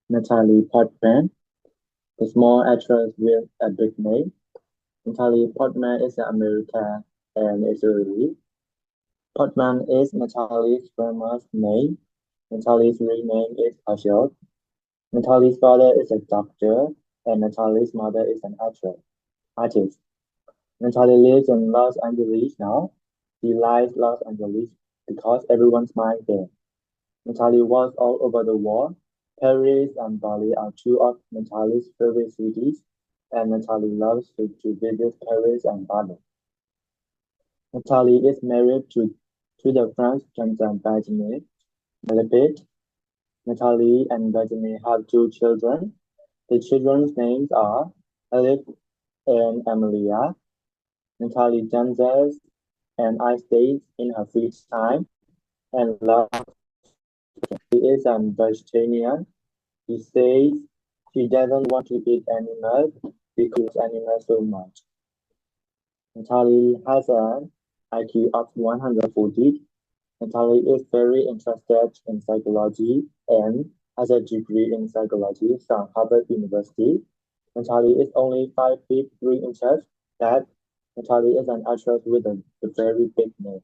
Natalie Portman, the small actress with a big name. Natalie Portman is an American and Israeli. Portman is Natalie's famous name. Natalie's real name is Ashok. Natalie's father is a doctor, and Natalie's mother is an artist. Natalie lives in Los Angeles now. She likes Los Angeles because everyone's mind there. Natalie works all over the world. Paris and Bali are two of Natalie's favorite cities, and Natalie loves to visit Paris and Bali. Natalie is married to the French dancer Benjamin Melepic. Natalie and Benjamin have two children. The children's names are Elif and Amelia. Natalie dances and ice skates in her free time and loves. She is a vegetarian. She says she doesn't want to eat animals because she loves animals so much. Natalie has an IQ of 140. Natalie is very interested in psychology and has a degree in psychology from Harvard University. Natalie is only 5 feet 3 inches. That Natalie is an actress with a very big name.